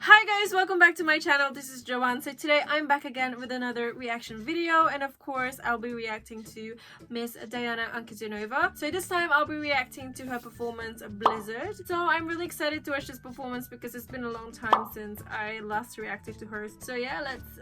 Hi guys, welcome back to my channel. This is Joanne. So today I'm back again with another reaction video, and of course I'll be reacting to Miss Diana Ankudinova. So this time I'll be reacting to her performance Blizzard. So I'm really excited to watch this performance because it's been a long time since I last reacted to her. So yeah, let's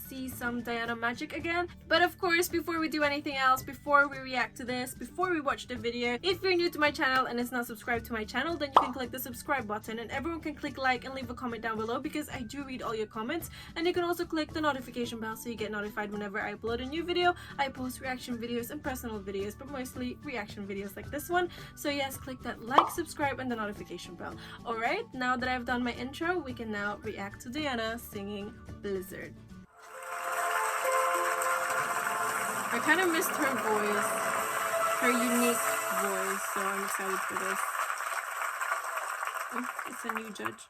see some Diana magic again. But of course, before we do anything else, before we react to this, before we watch the video, if you're new to my channel and is not subscribed to my channel, then you can click the subscribe button, and everyone can click like and leave a comment down below because I do read all your comments. And you can also click the notification bell so you get notified whenever I upload a new video. I post reaction videos and personal videos, but mostly reaction videos like this one. So yes, click that like, subscribe, and the notification bell. Alright, now that I've done my intro, we can now react to Diana singing Blizzard. I kind of missed her voice, her unique voice, so I'm excited for this. Oh, it's a new judge.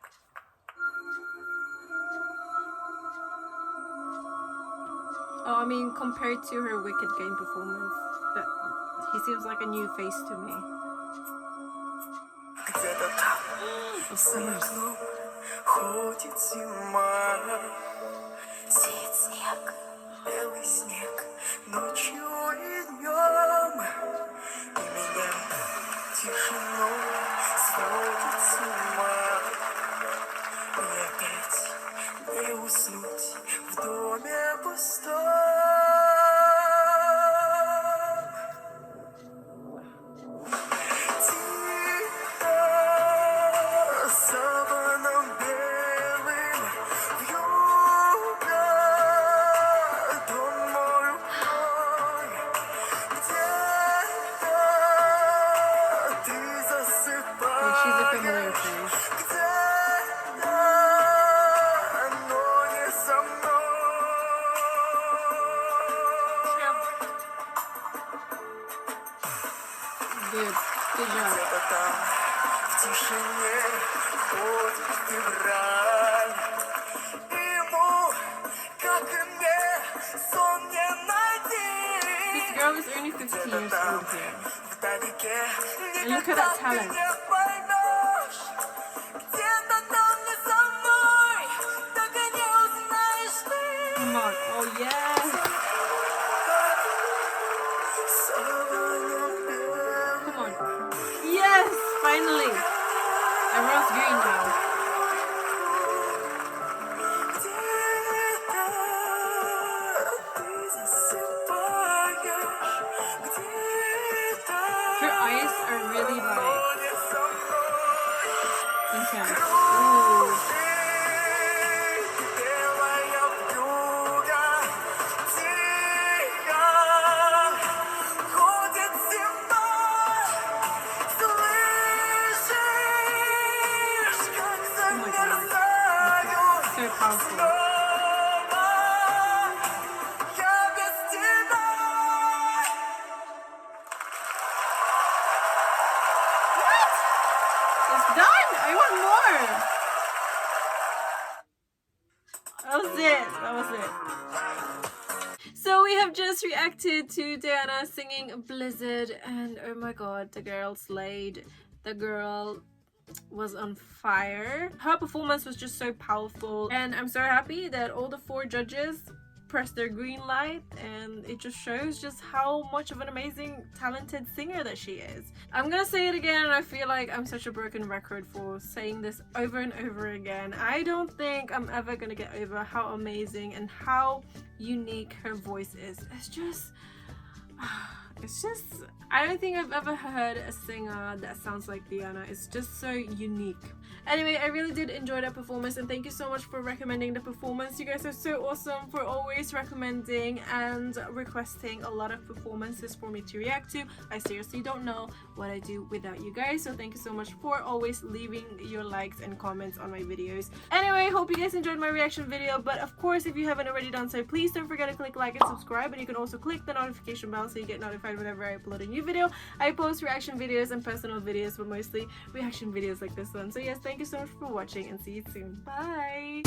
Oh, I mean, compared to her Wicked Game performance, that he seems like a new face to me. Good job. This girl is only 15 years old here. And look at that talent. Come on. Oh, yes. Come on. Yes! Finally! Everyone's green now. Her eyes are really like intense. Ooh. So powerful. What? It's done! I want more! That was it. That was it. So we have just reacted to Diana singing Blizzard, and oh my god, the girl slayed. The girl was on fire. Her performance was just so powerful, and I'm so happy that all the 4 judges pressed their green light, and it just shows just how much of an amazing talented singer that she is. I'm gonna say it again, and I feel like I'm such a broken record for saying this over and over again. I don't think I'm ever gonna get over how amazing and how unique her voice is. It's just, I don't think I've ever heard a singer that sounds like Diana. It's just so unique. Anyway, I really did enjoy that performance, and thank you so much for recommending the performance. You guys are so awesome for always recommending and requesting a lot of performances for me to react to. I seriously don't know what I do without you guys, so thank you so much for always leaving your likes and comments on my videos. Anyway, hope you guys enjoyed my reaction video, but of course, if you haven't already done so, please don't forget to click like and subscribe, and you can also click the notification bell so you get notified whenever I upload a new video. I post reaction videos and personal videos, but mostly reaction videos like this one. So yes, thank you so much for watching, and see you soon. Bye!